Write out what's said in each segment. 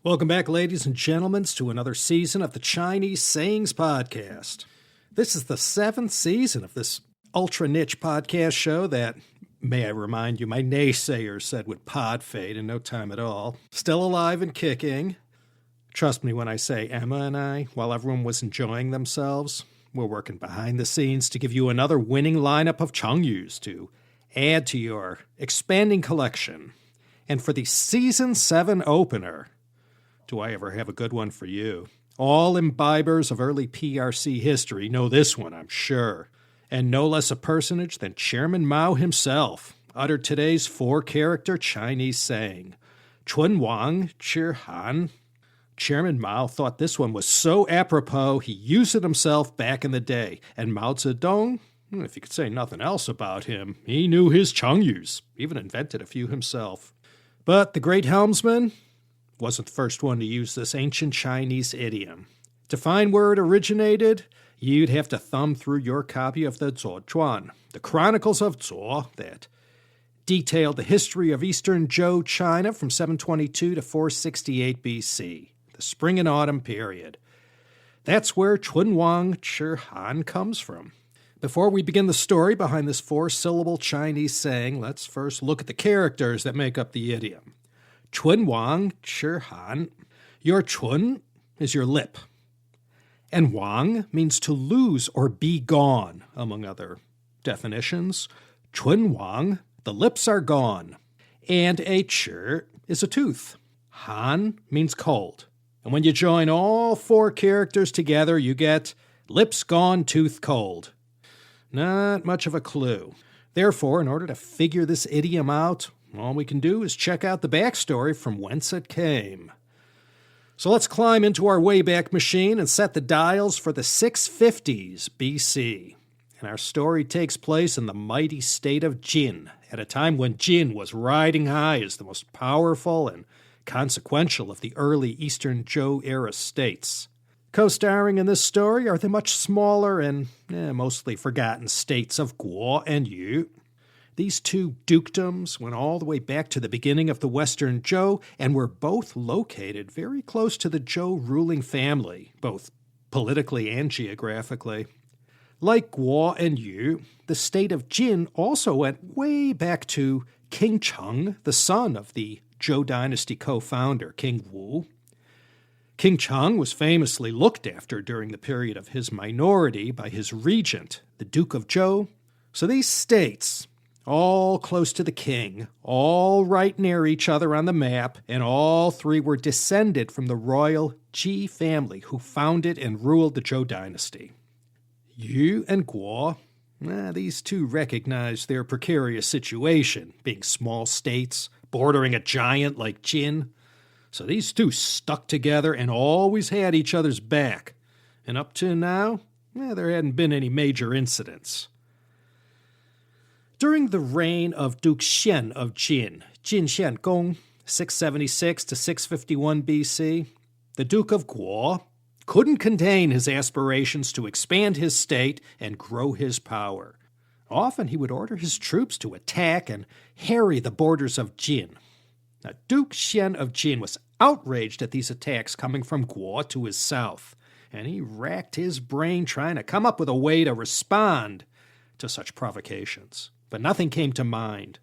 Welcome back, ladies and gentlemen, to another season of the Chinese Sayings Podcast. This is the 7th season of this ultra-niche podcast show that, may I remind you, my naysayers said would pod fade in no time at all. Still alive and kicking. Trust me when I say Emma and I, while everyone was enjoying themselves, we're working behind the scenes to give you another winning lineup of Chengyus to add to your expanding collection. And for the Season 7 opener, do I ever have a good one for you? All imbibers of early PRC history know this one, I'm sure. And no less a personage than Chairman Mao himself uttered today's 4-character Chinese saying, Chún Wáng Chǐ Hán. Chairman Mao thought this one was so apropos he used it himself back in the day. And Mao Zedong, if you could say nothing else about him, he knew his Chengyus, even invented a few himself. But the great helmsman wasn't the first one to use this ancient Chinese idiom. To find where it originated, you'd have to thumb through your copy of the Zuo, the Chronicles of Zuo, that detailed the history of Eastern Zhou, China from 722 to 468 BC, the spring and autumn period. That's where Chún Wáng Chǐ Hán comes from. Before we begin the story behind this 4-syllable Chinese saying, let's first look at the characters that make up the idiom. Chún Wáng Chǐ Hán. Your chun is your lip. And wang means to lose or be gone, among other definitions. Chún Wáng, the lips are gone. And a chǐ is a tooth. Han means cold. And when you join all 4 characters together, you get lips gone, tooth cold. Not much of a clue. Therefore, in order to figure this idiom out, all we can do is check out the backstory from whence it came. So let's climb into our Wayback Machine and set the dials for the 650s BC. And our story takes place in the mighty state of Jin, at a time when Jin was riding high as the most powerful and consequential of the early Eastern Zhou-era states. Co-starring in this story are the much smaller and mostly forgotten states of Guo and Yu. These 2 dukedoms went all the way back to the beginning of the Western Zhou and were both located very close to the Zhou ruling family, both politically and geographically. Like Guo and Yu, the state of Jin also went way back to King Cheng, the son of the Zhou dynasty co-founder, King Wu. King Cheng was famously looked after during the period of his minority by his regent, the Duke of Zhou. So these states, all close to the king, all right near each other on the map, and all 3 were descended from the royal Ji family who founded and ruled the Zhou dynasty. Yu and Guo, these 2 recognized their precarious situation, being small states, bordering a giant like Jin. So these 2 stuck together and always had each other's back. And up to now, there hadn't been any major incidents. During the reign of Duke Xian of Jin, Jin Xiangong, 676 to 651 BC, the Duke of Guo couldn't contain his aspirations to expand his state and grow his power. Often he would order his troops to attack and harry the borders of Jin. Now, Duke Xian of Jin was outraged at these attacks coming from Guo to his south, and he racked his brain trying to come up with a way to respond to such provocations. But nothing came to mind.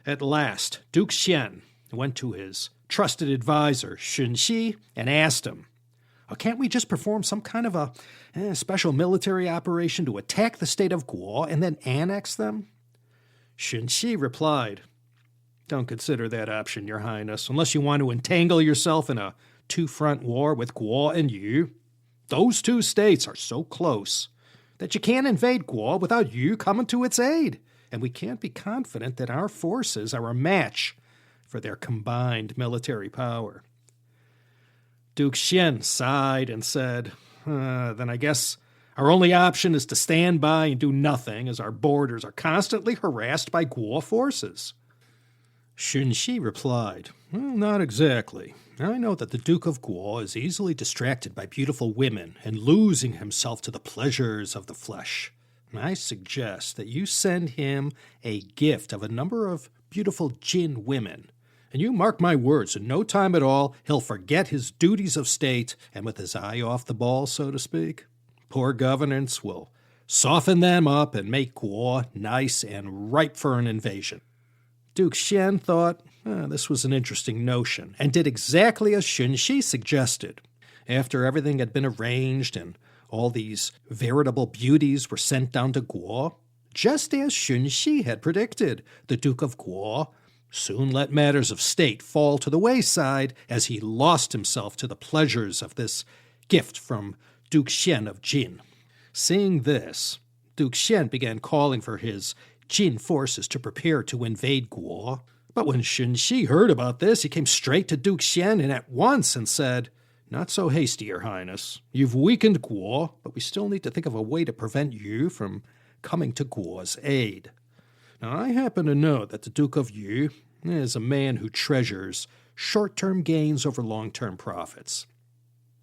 At last, Duke Xian went to his trusted advisor, Shun Xi, and asked him, can't we just perform some kind of a special military operation to attack the state of Guo and then annex them? Shun Xi replied, don't consider that option, Your Highness, unless you want to entangle yourself in a 2-front war with Guo and Yu. Those 2 states are so close that you can't invade Guo without Yu coming to its aid, and we can't be confident that our forces are a match for their combined military power. Duke Xian sighed and said, then I guess our only option is to stand by and do nothing, as our borders are constantly harassed by Guo forces. Shun Xi replied, not exactly. I know that the Duke of Guo is easily distracted by beautiful women and losing himself to the pleasures of the flesh. I suggest that you send him a gift of a number of beautiful Jin women, And you mark my words, in no time at all, he'll forget his duties of state, and with his eye off the ball, so to speak, poor governance will soften them up and make Guo nice and ripe for an invasion. Duke Xian thought this was an interesting notion, and did exactly as Shun Shi suggested. After everything had been arranged and all these veritable beauties were sent down to Guo, just as Shun Shi had predicted, the Duke of Guo soon let matters of state fall to the wayside as he lost himself to the pleasures of this gift from Duke Xian of Jin. Seeing this, Duke Xian began calling for his Jin forces to prepare to invade Guo. But when Shun Shi heard about this, he came straight to Duke Xian and at once and said, "Not so hasty, Your Highness. You've weakened Guo, but we still need to think of a way to prevent you from coming to Guo's aid. Now, I happen to know that the Duke of Yu is a man who treasures short-term gains over long-term profits.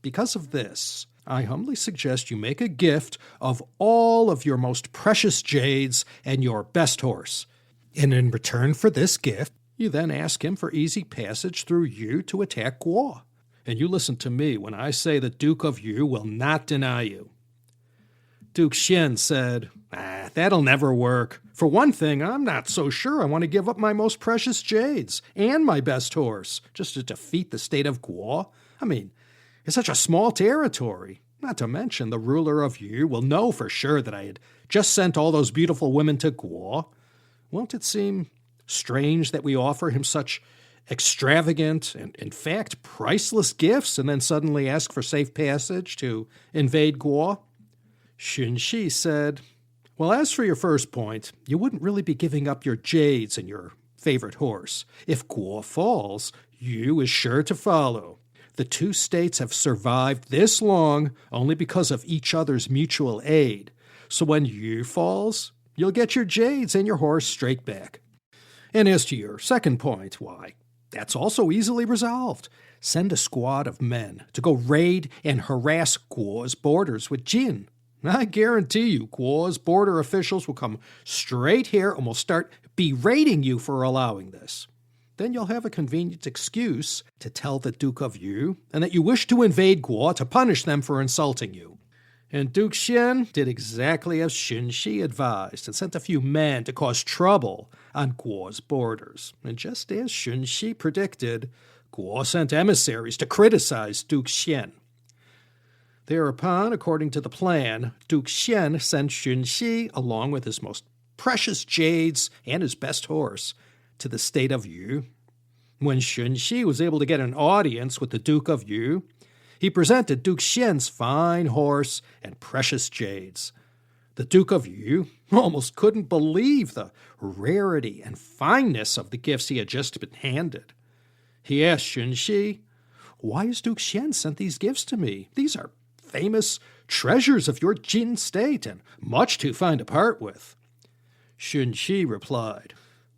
Because of this, I humbly suggest you make a gift of all of your most precious jades and your best horse. And in return for this gift, you then ask him for easy passage through Yu to attack Guo. And you listen to me when I say the Duke of Yu will not deny you." Duke Xian said, "That'll never work. For one thing, I'm not so sure I want to give up my most precious jades and my best horse just to defeat the state of Guo. I mean, it's such a small territory. Not to mention the ruler of Yu will know for sure that I had just sent all those beautiful women to Guo. Won't it seem strange that we offer him such extravagant and, in fact, priceless gifts and then suddenly ask for safe passage to invade Guo?" Shun Shi said, "Well, as for your first point, you wouldn't really be giving up your jades and your favorite horse. If Guo falls, Yu is sure to follow. The two states have survived this long only because of each other's mutual aid. So when Yu falls, you'll get your jades and your horse straight back. And as to your second point, why, that's also easily resolved. Send a squad of men to go raid and harass Guo's borders with Jin. I guarantee you Guo's border officials will come straight here and will start berating you for allowing this. Then you'll have a convenient excuse to tell the Duke of Yu and that you wish to invade Guo to punish them for insulting you." And Duke Xian did exactly as Shun Shi advised and sent a few men to cause trouble on Guo's borders. And just as Shun Shi predicted, Guo sent emissaries to criticize Duke Xian. Thereupon, according to the plan, Duke Xian sent Shun Shi, along with his most precious jades and his best horse, to the state of Yu. When Shun Shi was able to get an audience with the Duke of Yu, he presented Duke Xian's fine horse and precious jades. The Duke of Yu almost couldn't believe the rarity and fineness of the gifts he had just been handed. He asked Shun Shi, "Why has Duke Xian sent these gifts to me? These are famous treasures of your Jin state and much too fine to part with." Shun Shi replied,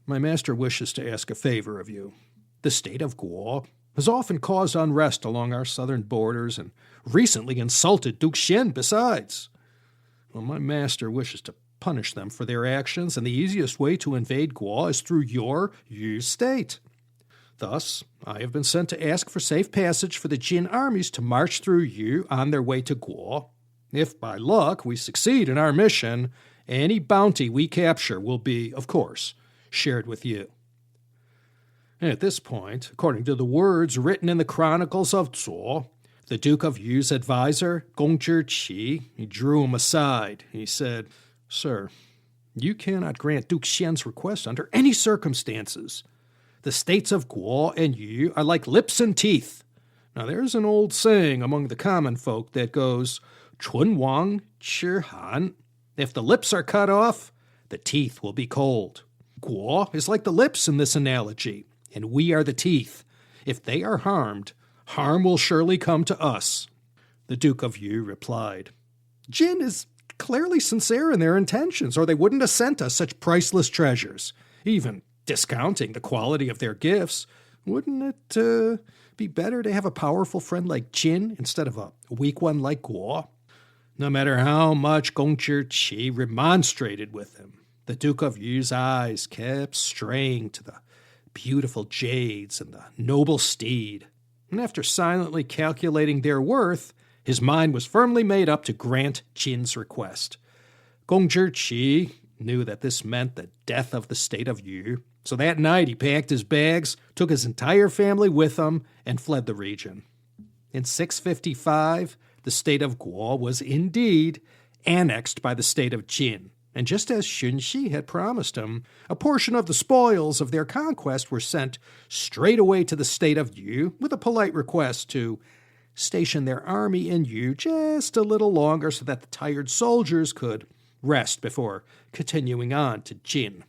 "My master wishes to ask a favor of you. The state of Guo has often caused unrest along our southern borders and recently insulted Duke Xian besides. Well, my master wishes to punish them for their actions, and the easiest way to invade Guo is through your Yu state. Thus, I have been sent to ask for safe passage for the Jin armies to march through Yu on their way to Guo. If by luck we succeed in our mission, any bounty we capture will be, of course, shared with you." And at this point, according to the words written in the Chronicles of Zuo, the Duke of Yu's advisor, Gongzhi Qi, he drew him aside. He said, "Sir, you cannot grant Duke Xian's request under any circumstances. The states of Guo and Yu are like lips and teeth. Now there's an old saying among the common folk that goes, Chún Wáng Chǐ Hán. If the lips are cut off, the teeth will be cold. Guo is like the lips in this analogy, and we are the teeth. If they are harmed, harm will surely come to us." The Duke of Yu replied, "Jin is clearly sincere in their intentions, or they wouldn't have sent us such priceless treasures. Even discounting the quality of their gifts, wouldn't it be better to have a powerful friend like Jin instead of a weak one like Guo?" No matter how much Gongzhi Qi remonstrated with him, the Duke of Yu's eyes kept straying to the beautiful jades and the noble steed. And after silently calculating their worth, his mind was firmly made up to grant Jin's request. Wáng Chǐ Hán knew that this meant the death of the state of Yu, so that night he packed his bags, took his entire family with him, and fled the region. In 655, the state of Guo was indeed annexed by the state of Jin, and just as Xunxi had promised him, a portion of the spoils of their conquest were sent straight away to the state of Yu with a polite request to station their army in Yu just a little longer so that the tired soldiers could rest before continuing on to Jin.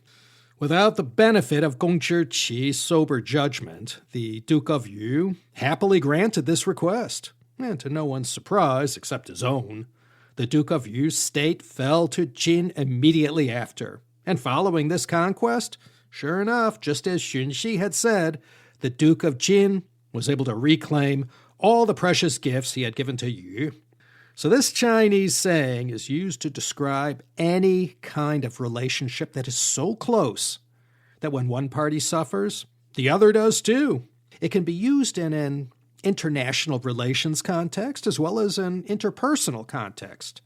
Without the benefit of Wáng Chǐ Hán's sober judgment, the Duke of Yu happily granted this request. And to no one's surprise, except his own, the Duke of Yu's state fell to Jin immediately after. And following this conquest, sure enough, just as Xunxi had said, the Duke of Jin was able to reclaim all the precious gifts he had given to Yu. So this Chinese saying is used to describe any kind of relationship that is so close that when one party suffers, the other does too. It can be used in an international relations context as well as an interpersonal context.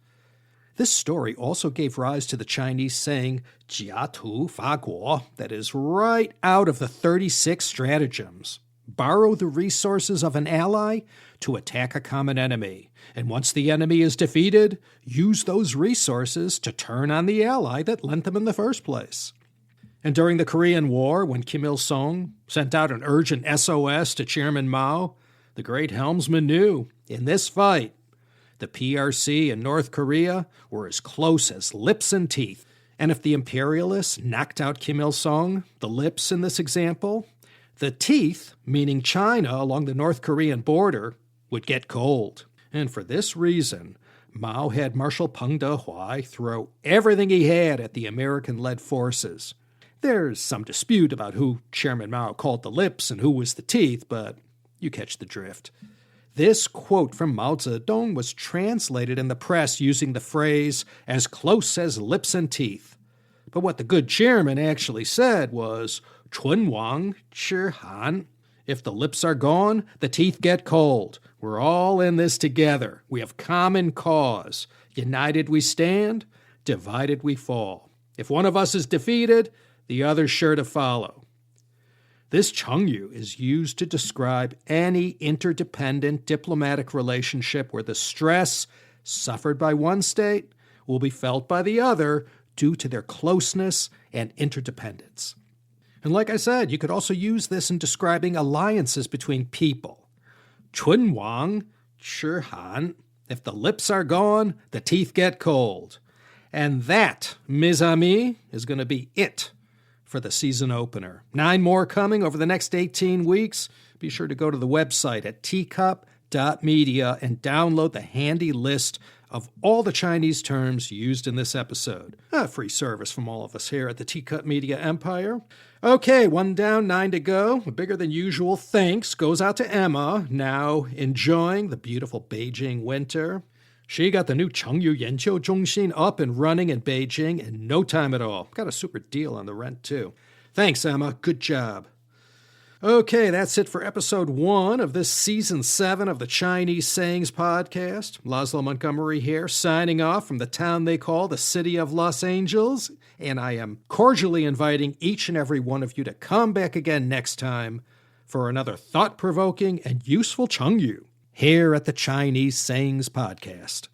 This story also gave rise to the Chinese saying "Jia tu fa guo," that is right out of the 36 stratagems. Borrow the resources of an ally to attack a common enemy, and once the enemy is defeated, use those resources to turn on the ally that lent them in the first place. And during the Korean War, when Kim Il-sung sent out an urgent SOS to Chairman Mao, the great helmsman knew, in this fight, the PRC and North Korea were as close as lips and teeth. And if the imperialists knocked out Kim Il-sung, the lips in this example, the teeth, meaning China along the North Korean border, would get cold. And for this reason, Mao had Marshal Peng Dehuai throw everything he had at the American-led forces. There's some dispute about who Chairman Mao called the lips and who was the teeth, but you catch the drift. This quote from Mao Zedong was translated in the press using the phrase, "as close as lips and teeth." But what the good chairman actually said was, "Chún Wáng Chǐ Hán." If the lips are gone, the teeth get cold. We're all in this together. We have common cause. United we stand, divided we fall. If one of us is defeated, the other's sure to follow. This Chengyu is used to describe any interdependent diplomatic relationship where the stress suffered by one state will be felt by the other due to their closeness and interdependence. And like I said, you could also use this in describing alliances between people. Chún Wáng Chǐ Hán. If the lips are gone, the teeth get cold. And that, mes amis, is going to be it for the season opener. 9 more coming over the next 18 weeks. Be sure to go to the website at teacup.media and download the handy list of all the Chinese terms used in this episode. A free service from all of us here at the Teacup Media Empire. Okay, 1 down, 9 to go. A bigger than usual thanks goes out to Emma, now enjoying the beautiful Beijing winter. She got the new Chengyu Yanqiu Zhongxin up and running in Beijing in no time at all. Got a super deal on the rent, too. Thanks, Emma. Good job. Okay, that's it for episode 1 of this season 7 of the Chinese Sayings podcast. Laszlo Montgomery here, signing off from the town they call the city of Los Angeles. And I am cordially inviting each and every one of you to come back again next time for another thought-provoking and useful Chengyu here at the Chinese Sayings Podcast.